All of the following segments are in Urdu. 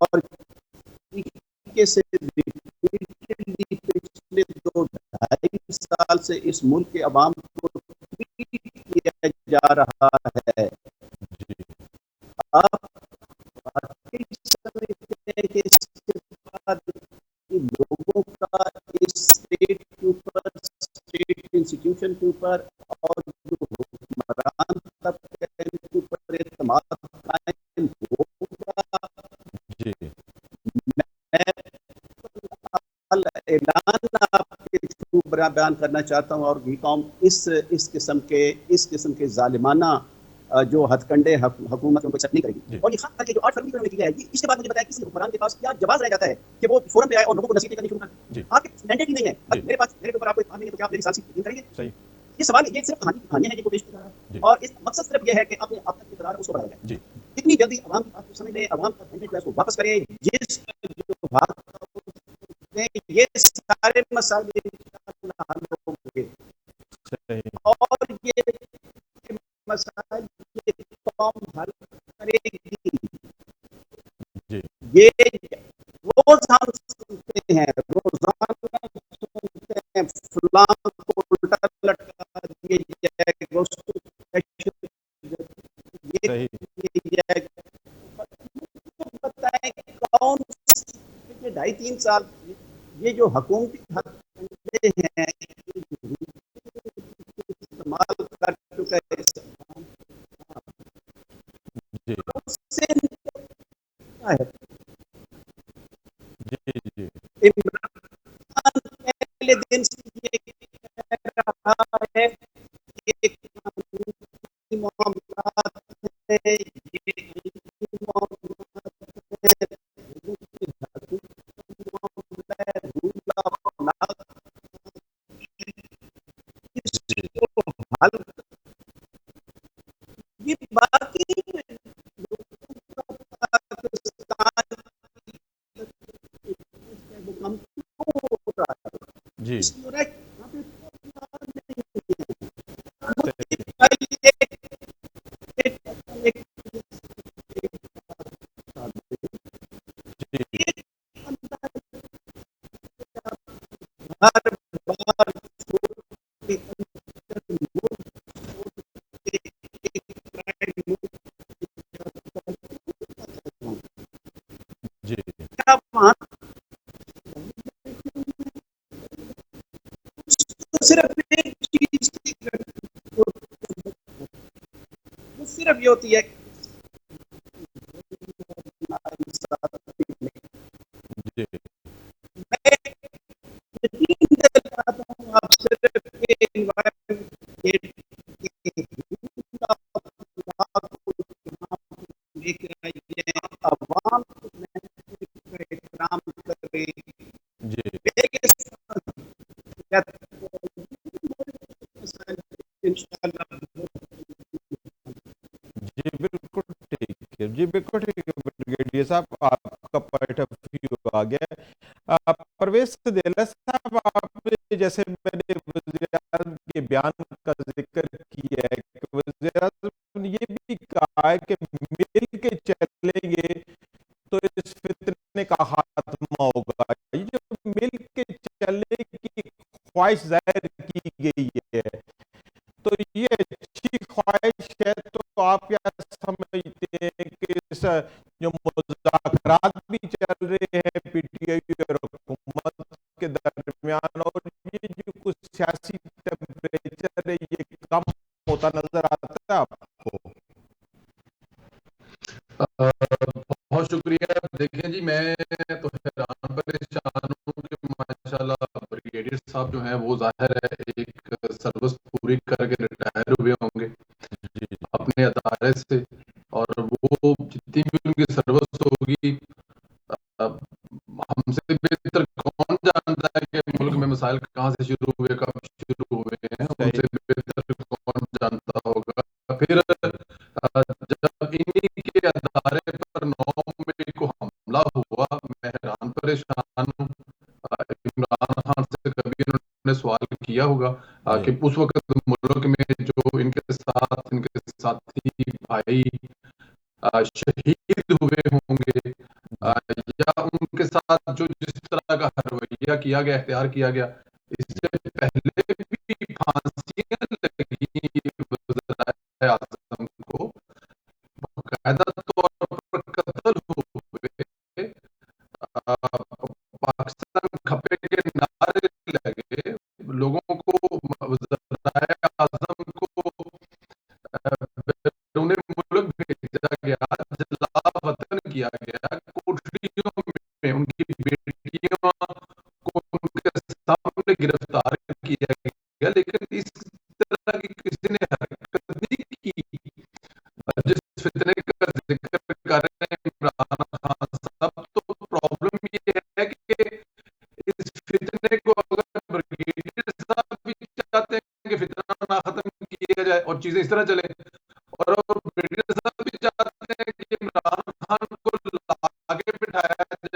اور طریقے سے ریپیٹڈلی پچھلے 2-2.5 سال سے اس ملک کے عوام کو ٹویٹ کیا جا رہا ہے. آپ واقعی سمجھتے ہیں کہ اس کے بعد لوگوں کا اس اسٹیٹ کے اوپر، اسٹیٹ انسٹیٹیوشن کے اوپر اور جو حکمران طبقے ہیں ان کے اوپر اعتماد قائم ہوگا؟ جی میں اعلان آپ کے تھرو بیان کرنا چاہتا ہوں، اور بھی قوم اس قسم کے ظالمانہ جو ہتھ کنڈے حکومت کو نہیں کرے گی. اور یہ خاص کر کے جو 8 فروری کو کی گئی ہے، اس کے بعد مجھے بتایا کسی حکمران کے پاس کیا جواز رہ جاتا ہے کہ وہ فورم پہ آئے اور لوگوں کو نصیحتیں کرنی شروع کریں. آپ کے مینڈیٹ ہی نہیں ہے. میرے اوپر آپ کو اطلاع نہیں ہے تو کیا آپ میری سیاسی کریں گے؟ صحیح. یہ سوال یہ صرف کہانیاں ہیں جن کو پیش کیا جا رہا ہے، اور اس مقصد صرف یہ ہے کہ اپنے اب تک اقتدار اس کو بڑھایا جائے. اتنی جلدی عوام کی بات کو سمجھ لیں، عوام کا مینڈیٹ جو ہے اس کو واپس کریں. جو بھاگ یہ سارے مسائل حل ہوں گے، اور یہ مسائل یہ قوم حل کرے گی. یہ روز ہم سنتے ہیں، روزانہ سنتے ہیں فلاں کو الٹا لٹکا دیے جائے گا، اس کو یہ جائے گا. بتائیں کون 2.5-3 سال یہ جو حکومتی حد ہیں استعمال کر چکا ہے اس سے کیا ہے؟ عمران پہلے دن سے یہ کہہ رہا ہے کہ قانونی معاملات ہیں، یہ آئینی معاملات ہیں، معاملہ ہے، رول آف لا اس کو حل. یہ باقی پاکستان جی صرف یہ ہوتی ہے آپ صرف عوام کو احترام کریں. جی بالکل ٹھیک ہے بریگیڈیئر صاحب، آپ کا پوائنٹ آف ویو آ گیا ہے. پرویز دیلا صاحب، آپ جیسے میں نے وزیر اعظم کے بیان کا ذکر کیا ہے کہ وزیر اعظم نے یہ بھی کہا ہے کہ مل کے چلیں گے تو اس فتنے کا خاتمہ ہوگا. یہ جو مل کے چلنے کی خواہش ظاہر کی گئی ہے تو یہ اچھی خواہش ہے، تو آپ کیا سمجھتے ہیں کہ اس جو مذاکرات بھی چل رہے ہیں پی ٹی آئی اور حکومت کے درمیان، اور یہ جو کچھ سیاسی ٹیمپریچر ہے یہ کم ہوتا نظر آتا ہے آپ کو؟ بہت شکریہ. دیکھیں جی، میں تو حیران پریشان ہوں کہ ماشاءاللہ بریگیڈیئر صاحب جو ہیں وہ ظاہر ہے ایک سروس پوری کر کے ریٹائر ہوئے ہوں گے اپنے ادارے سے، اور وہ جتنی بھی ان کی سروس ہوگی ہم سے بہتر کون جانتا ہے کہ ملک میں مسائل کہاں سے شروع ہوئے، کب شروع ہوئے ہیں، ان سے بہتر کون جانتا ہوگا. پھر جب انہی کے ادارے پر 9 مئی کو حملہ ہوا، میں حیران پریشان ہوں. عمران خان سے کبھی انہوں نے سوال کیا ہوگا کہ اس وقت ملک میں جو ان کے ساتھی بھائی شہید ہوئے ہوں گے ساتھ جو جس طرح کا رویہ کیا گیا، اختیار کیا گیا، اس سے پہلے بھی پھانسیاں لگی وزرائے اعظم کو، باقاعدہ طور پر قتل ہوئے، پاکستان کھپے کے نعرے لگے، لوگوں کو وزرائے اعظم کو بیرون ملک بھیجا گیا، جلا وطن کیا گیا، کوٹڑیوں میں ان کی بیٹیوں کو ان کے سامنے گرفتار کیا گیا، لیکن اس طرح کی کسی نے حرکت نہیں کی۔ جس فتنے کا ذکر کر رہے ہیں عمران خان صاحب، تو پرابلم یہ ہے کہ اس فتنے کو اگر بریگیڈیئر صاحب بھی چاہتے ہیں کہ فتنہ نہ ختم کیا جائے اور چیزیں اس طرح چلیں، اور بریگیڈیئر صاحب بھی چاہتے ہیں کہ عمران خان کو آگے بٹھایا جائے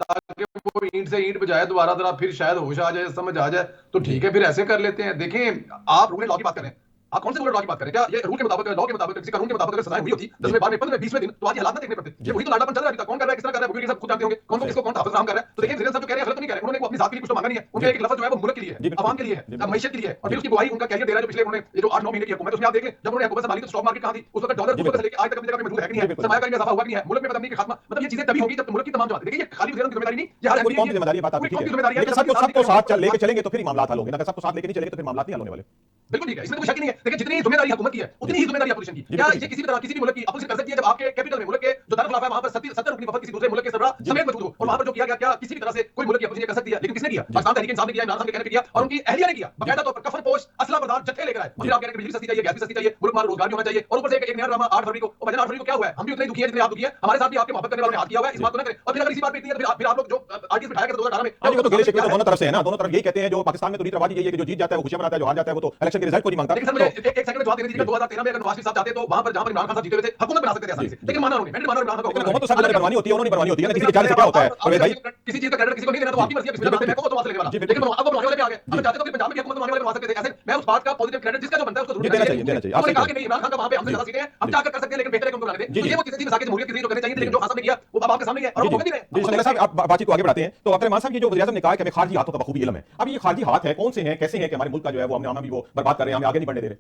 تاکہ وہ اینٹ سے اینٹ بجائے دوبارہ ذرا پھر شاید ہوش آ جائے، سمجھ آ جائے، تو ٹھیک ہے پھر ایسے کر لیتے ہیں۔ دیکھیں آپ رول لا کی بات کر رہے ہیں، آپ کون سے رول لا کی بات کر رہے ہیں؟ کیا یہ رول کے مطابق، لا کے مطابق، کسی قانون کے مطابق اگر سزائیں ہوئی ہوتی 10ویں 12ویں 15ویں 20ویں دن، تو آج یہ حالات نہ دیکھنے پڑتے۔ یہ وہی تو لاڈا پن چل رہا ہے ابھی تک، کون کر رہا ہے، کس طرح کر رہا ہے، بریگیڈیئر صاحب خود جانتے ہوں گے کون کو کس کو کون تحفظ فراہم کر رہا ہے۔ تو دیکھیں زیرین صاحب جو کہہ رہے ہیں غلط نہیں کہہ رہے، انہوں نے اپنی ذات کے لیے کچھ تو مانگا نہیں ہے، ان کا ایک لفظ جو ہے وہ ملک کے لیے ہے، عوام کے لیے ہے، معیشت کے لیے ہے، اور پھر اس کی گواہی ان کا کیریئر دے رہا ہے جو پچھلے انہوں نے یہ جو 8-9 مہینے کی حکومت، اس میں آپ دیکھ لیں جب انہوں نے حکومت سنبھالی تو اسٹاک مارکیٹ کہاں تھی، اس وقت ڈالر سے لے کے آج تک اپنی جگہ پہ محفوظ ہے کہ نہیں ہے، سرمایہ کاری میں اضافہ ہوا کہ نہیں ہے، ملک میں بدامنی کا خاتمہ، مطلب یہ چیزیں تبھی ہوگی جب ملک کی تمام جماعتیں، دیکھیں یہ خالی وزیراعظم کی ذمہ داری نہیں، یہ ہر پوری قوم کی ذمہ داری ہے، بات آپ کی ٹھیک ہے، لیکن سب کو ساتھ لے کے چلیں گے تو پھر ہی معاملات حل ہوں گے، اگر سب کو ساتھ لے کے نہیں چلیں گے تو پھر معاملات نہیں حل ہونے والے۔ بالکل ٹھیک ہے، اس میں کوئی شک نہیں ہے، لیکن جتنی ذمہ داری حکومت کی ہے اتنی ہی ذمہ داری اپوزیشن کی۔ کیا یہ کسی بھی طرح کسی بھی ملک کی اپوزیشن کر سکتی ہے جب آپ کے کیپٹل میں، ملک کے جو دارالخلافہ ہے وہاں پر 70 رکنی وفد کسی دوسرے ملک کے سربراہ سمیت موجود ہو، اور وہاں پر جو کیا گیا، کیا کسی بھی طرح سے کوئی ملک کی اپوزیشن کر سکتی ہے؟ لیکن کس نے کیا؟ پاکستان تحریک انصاف نے کیا، عمران خان کے کہنے پہ کیا، اور ان کی اہلیہ نے کیا، باقاعدہ طور پر کفن پوش اسلحہ بردار جتھے لے کر آئے، اور پھر آپ کہہ رہے ہیں کہ بجلی سستی چاہیے، گیس بھی سستی چاہیے، ملک مار روزگار بھی ہونا چاہیے، اور اوپر سے ایک نیا ڈرامہ 8 فروری کو، اور 8 فروری کو کیا ہوا ہے، ہم بھی اتنے ہی دکھی ہیں جتنے آپ دکھی ہیں، ہمارے ساتھ بھی آپ کے محبت کرنے والوں نے ہاتھ کیا ہوا ہے، اس بات کو نہ کریں۔ اور پھر اگر اسی بات پہ اتنی ہے پھر آپ لوگ جو آرٹیز بٹھایا گیا 2018 میں، وہ تو گلے شکوے تو دونوں طرف سے ہے نا، دونوں طرف یہی کہتے ہیں، جو پاکستان میں تو ریت رواج یہی ہے کہ جو جیت جاتا ہے وہ خوشیاں مناتا ہے، جو ہار جاتا ہے وہ تو الیکشن کے رزلٹ کو نہیں مانگتا۔ لیکن سر مجھے ایک سیکنڈ میں جواب دینے دیجیے، 2013 میں اگر نواز شریف صاحب چاہتے تو وہاں پر جہاں پر عمران خان صاحب جیتے ہوئے تھے حکومت بنا سکتے تھے آسانی سے، لیکن مانا انہوں نے، میں نے مانا عمران خان کو حکومت تو سب لوگوں نے بنوانی ہوتی ہے، انہوں نے بنوانی ہوتی ہے نا، کسی کے چال سے کیا ہوتا ہے پرویز بھائی؟ کسی چیز کا کریڈٹ کسی کو نہیں دینا تو آپ کی مرضی ہے، بسم اللہ کرتے ہیں، میں کو تو وہاں سے لینے والا، لیکن اب وہ بنانے والے پہ آ گئے، ہم چاہتے تو کہ پنجاب میں بھی حکومت بنانے والے بنا سکتے تھے، ایسے میں اس بات کا پازیٹیو کریڈٹ جس کا جو بنتا ہے اس کو ضرور دینا چاہیے، دینا چاہیے۔ انہوں نے کہا کہ نہیں عمران خان کا وہاں پہ ہم سے زیادہ سیٹیں ہیں، ہم چاہ کر سکتے ہیں لیکن بہتر ہے کہ ہم کو بنا دیں، تو یہ وہ چیزیں تھی مساق جمہوریت کی تھی جو کرنے چاہیے تھی، لیکن جو خان صاحب نے کیا وہ اب آپ کے سامنے ہے، اور وہ موقع نہیں رہے۔ جی صاحب آپ بات چیت کو آگے بڑھاتے ہیں، تو عبد الرحمان صاحب یہ جو وزیر اعظم نے کہا کہ ہمیں خارجی ہاتھوں کا بخوبی علم ہے، اب یہ خارجی ہاتھ ہے کون سے ہیں، کیسے ہیں کہ ہمارے ملک کا جو ہے وہ ہم بھی وہ برباد کر رہے ہیں، ہمیں آگے نہیں بڑھنے دے رہے؟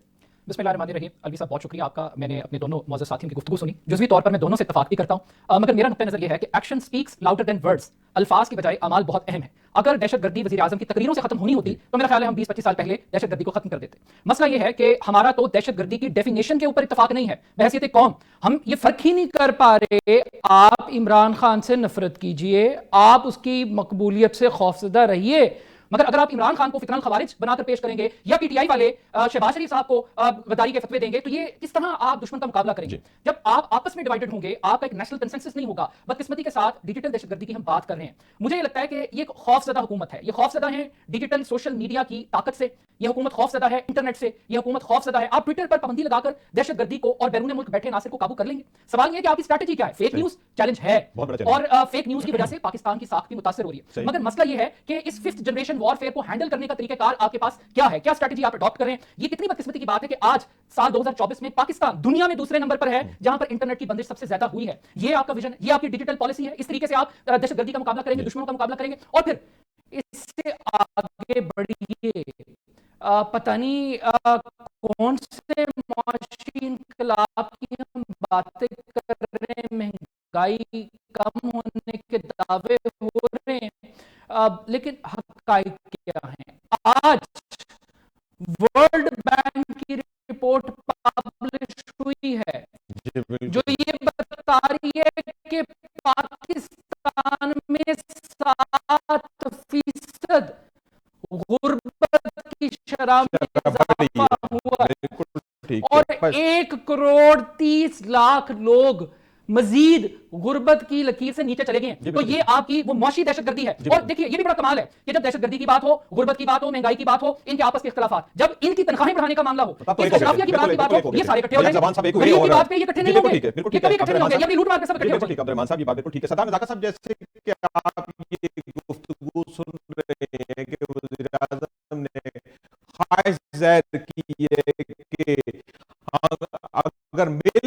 بسم اللہ الرحمن الرحیم۔ الوی صاحب بہت شکریہ آپ کا، میں نے اپنے دونوں معزز ساتھیوں کی گفتگو سنی، جزوی طور پر میں دونوں سے اتفاق بھی کرتا ہوں، مگر میرا نقطہ نظر یہ ہے کہ action specs louder than words, الفاظ کی بجائے اعمال بہت اہم ہے۔ اگر دہشت گردی وزیر اعظم کی تقریروں سے ختم ہونی ہوتی تو میرا خیال ہے ہم 20-25 سال پہلے دہشت گردی کو ختم کر دیتے۔ مسئلہ یہ ہے کہ ہمارا تو دہشت گردی کی ڈیفینیشن کے اوپر اتفاق نہیں ہے، بحیثیت قوم ہم یہ فرق ہی نہیں کر پا رہے۔ آپ عمران خان سے نفرت کیجئے، آپ اس کی مقبولیت سے خوفزدہ رہیے، مگر اگر آپ عمران خان کو فتنہ الخوارج بنا کر پیش کریں گے یا پی ٹی آئی والے شہباز شریف صاحب کو غداری کے فتوے دیں گے تو یہ کس طرح آپ دشمن کا مقابلہ کریں گے؟ جب آپ آپس میں ڈیوائیڈڈ ہوں گے، آپ کا ایک نیشنل کنسنسس نہیں ہوگا۔ بدقسمتی کے ساتھ ڈیجیٹل دہشت گردی کی ہم بات کر رہے ہیں، مجھے یہ لگتا ہے کہ یہ ایک خوف زدہ حکومت ہے، یہ خوف زدہ ہے ڈیجیٹل سوشل میڈیا کی طاقت سے، یہ حکومت خوف زدہ ہے انٹرنیٹ سے، یہ حکومت خوف زدہ ہے۔ آپ ٹویٹر پر پابندی لگا کر دہشت گردی کو اور بیرون ملک بیٹھے ناصر کو قابو کر لیں گے؟ سوال یہ ہے کہ آپ کی اسٹریٹجی کیا ہے؟ فیک نیوز چیلنج ہے، اور فیک نیوز کی وجہ سے پاکستان کی ساکھ بھی متاثر ہو رہی ہے، مگر مسئلہ یہ ہے کہ اس 5th جنریشن وارفیئر کو ہینڈل کرنے کا طریقہ کار آپ کے پاس کیا ہے، کیا اسٹریٹجی آپ اڈاپٹ کر رہے ہیں؟ یہ کتنی بدقسمتی کی بات ہے کہ آج سال 2024 میں پاکستان دنیا میں دوسرے نمبر پر ہے جہاں پر انٹرنیٹ کی بندش سب سے زیادہ ہوئی ہے۔ یہ آپ کا ویژن، یہ آپ کی ڈیجیٹل پالیسی ہے، اس طریقے سے آپ دہشت گردی کا مقابلہ کریں گے، دشمنوں کا مقابلہ کریں گے، اور پھر اس سے آگے بڑھیے۔ پتہ نہیں کون سے معاشی انقلاب کی ہم باتیں کر رہے ہیں، مہنگائی کم ہونے کے دعوے ہو رہے ہیں، لیکن حقائق کیا ہیں؟ آج ورلڈ بینک کی رپورٹ پبلش ہوئی ہے جو یہ بتا رہی ہے کہ پاکستان میں 7% غربت کی شرح میں اضافہ ہوا ہے، اور 1,30,00,000 لوگ مزید غربت کی لکیر سے نیچے چلے گئے ہیں۔ تو یہ آپ کی وہ معاشی دہشت گردی ہے۔ اور دیکھیے یہ بھی بڑا کمال ہے کہ جب دہشت گردی کی بات ہو، غربت کی بات ہو، مہنگائی کی بات ہو، ان کے آپس کے اختلافات، جب ان کی تنخواہیں بڑھانے کا معاملہ ہو، اشرافیہ کی بات ہو، یہ سارے اکٹھے ہو جائیں گے، غریب کی بات پہ یہ اکٹھے نہیں ہوں گے، یہ کبھی اکٹھے نہیں ہوں گے، یہ اپنی لوٹ مار کے سب اکٹھے ہو جائیں گے۔ عبد الرحمان صاحب یہ بات بالکل ٹھیک ہے۔ صدام نزاکت صاحب جیسے کہ آپ یہ گفتگو سن رہے ہیں کہ وزیر اعظم نے خواہش ظاہر کی ہے کہ اگر مل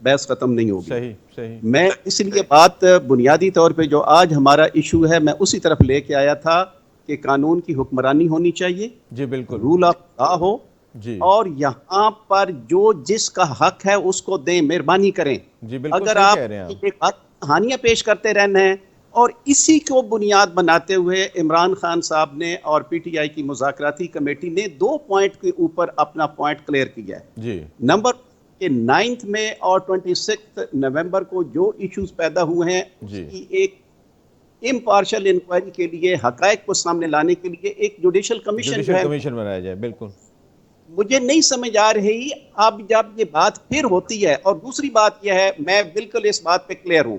بحث ختم نہیں ہوگی. صحیح صحیح. میں اس لیے بات بنیادی طور پہ جو آج ہمارا ایشو ہے میں اسی طرف لے کے آیا تھا کہ قانون کی حکمرانی ہونی چاہیے, جی بالکل. رول آف لا ہو, جی اور یہاں پر جو جس کا حق ہے اس کو دیں, مہربانی کریں. جی بالکل اگر صحیح آپ کہہ رہے ہیں آپ. یہ بات کہانیاں پیش کرتے رہنا ہے, اور اسی کو بنیاد بناتے ہوئے عمران خان صاحب نے اور پی ٹی آئی کی مذاکراتی کمیٹی نے 2 پوائنٹ کے اوپر اپنا پوائنٹ کلیئر کیا ہے. جی نمبر کہ 9 میں اور 26 نومبر کو جو ایشوز پیدا ہوئے ہیں اس جی. کی ایک امپارشل انکوائری کے لیے, حقائق کو سامنے لانے کے لیے ایک جوڈیشل کمیشن جو جوڈیشل ہے, کمیشن بنایا جائے. بالکل. مجھے نہیں سمجھ آ رہی اب جب یہ بات پھر ہوتی ہے. اور دوسری بات یہ ہے, میں بالکل اس بات پہ کلیئر ہوں,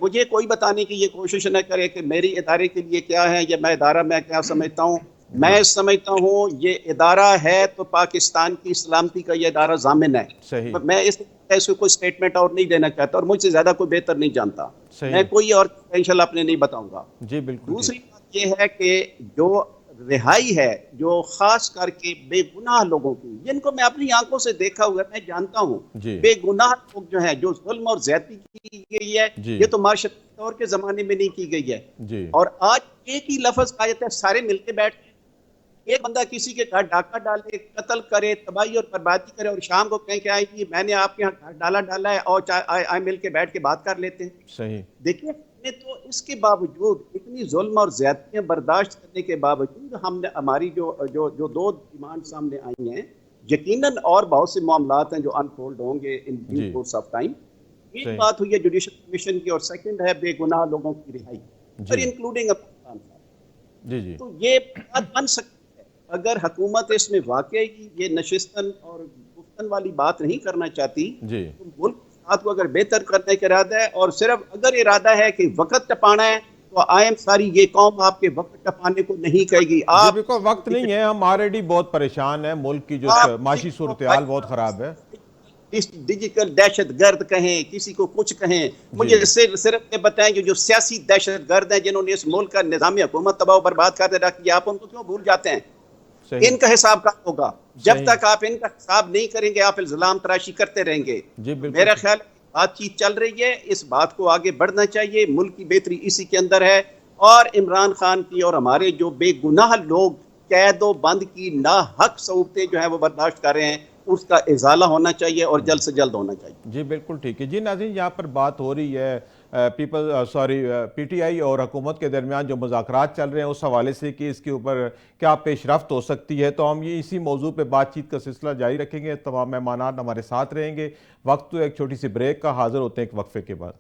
مجھے کوئی بتانے کی یہ کوشش نہ کرے کہ میری ادارے کے لیے کیا ہے یا میں ادارہ میں کیا سمجھتا ہوں. میں سمجھتا ہوں یہ ادارہ ہے تو پاکستان کی سلامتی کا یہ ادارہ ضامن ہے. صحیح. میں اس کوئی سٹیٹمنٹ اور نہیں دینا چاہتا, اور مجھ سے زیادہ کوئی بہتر نہیں جانتا. صحیح. میں کوئی اور پوٹینشیل اپنے نہیں بتاؤں گا. جی بالکل. دوسری بات یہ ہے کہ جو رہائی ہے, جو خاص کر کے بے گناہ لوگوں کی, جن کو میں اپنی آنکھوں سے دیکھا ہوا, میں جانتا ہوں جی. بے گناہ لوگ جو ہیں, جو ظلم اور زیادتی کی گئی ہے, جی. یہ تو معاشرتی طور کے زمانے میں نہیں کی گئی ہے. جی. اور آج ایک ہی لفظ آیت ہے, سارے مل کے بیٹھ, ایک بندہ کسی کے گھر ڈاکہ ڈالے, قتل کرے, تباہی اور بربادی کرے, اور شام کو کہیں کہ آئے جی میں نے آپ کے یہاں گھر ڈالا ہے, اور آئے مل کے بیٹھ کے بات کر لیتے ہیں. صحیح. دیکھیے تو اس کے باوجود اتنی ظلم اور زیادتیاں برداشت کرنے کے باوجود ہم نے ہماری جو 2 ڈیمانڈ سامنے آئی ہیں, یقیناً اور بہت سے معاملات ہیں جو انفولڈ ہوں گے in due course of time. ایک بات ہوئی ہے جوڈیشل کمیشن کی, اور سیکنڈ ہے بے گناہ لوگوں کی رہائی, اور انکلوڈنگ عمران خان. جی جی. تو یہ بات بن سکتی ہے اگر حکومت اس میں واقعی یہ نشستن اور گفتن والی بات نہیں کرنا چاہتی. جی. تو ملک کو اگر بہتر کرنے کا ارادہ ہے, اور صرف اگر ارادہ ہے کہ وقت ٹپانا ہے, تو آئیم ساری یہ قوم آپ کے وقت ٹپانے کو نہیں کہے گی. آپ جی بالکل وقت نہیں ہے, ہم آلریڈی بہت پریشان ہیں, ملک کی جو معاشی صورتحال بہت خراب ہے. ڈیجیٹل دہشت گرد کہیں, کسی کو کچھ کہیں, مجھے صرف یہ بتائیں کہ جو سیاسی دہشت گرد ہیں جنہوں نے اس ملک کا نظام حکومت تباہ و برباد کر رکھ دیا, آپ ان کو کیوں بھول جاتے ہیں؟ ان کا حساب کب ہوگا؟ جب تک آپ ان کا حساب نہیں کریں گے آپ الزام تراشی کرتے رہیں گے. میرا خیال بات چیت چل رہی ہے, اس بات کو آگے بڑھنا چاہیے. ملک کی بہتری اسی کے اندر ہے, اور عمران خان کی اور ہمارے جو بے گناہ لوگ قید و بند کی ناحق صعوبتیں جو ہیں وہ برداشت کر رہے ہیں, اس کا ازالہ ہونا چاہیے, اور جلد سے جلد ہونا چاہیے. جی بالکل ٹھیک ہے. جی ناظرین, یہاں پر بات ہو رہی ہے پی ٹی آئی اور حکومت کے درمیان جو مذاکرات چل رہے ہیں اس حوالے سے کہ اس کے اوپر کیا پیش رفت ہو سکتی ہے. تو ہم یہ اسی موضوع پہ بات چیت کا سلسلہ جاری رکھیں گے. تمام مہمانان ہمارے ساتھ رہیں گے. وقت تو ایک چھوٹی سی بریک کا, حاضر ہوتے ہیں ایک وقفے کے بعد.